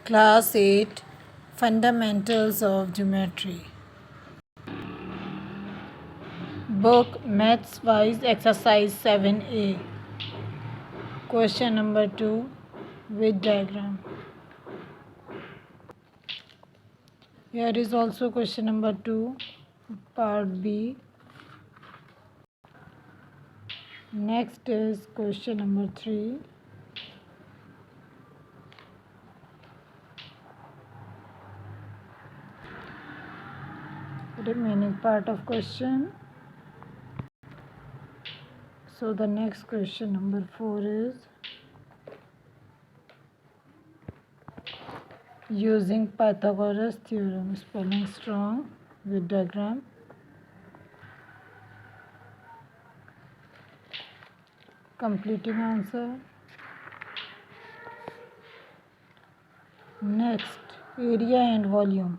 Class 8 Fundamentals of Geometry. Book Maths Wise Exercise 7A. Question number 2 with diagram. Here is also question number 2, part B. Next is question number 3. Remaining part of question. So the next question number 4 is using Pythagoras theorem, spelling strong with diagram. Completing answer. Next, area and volume.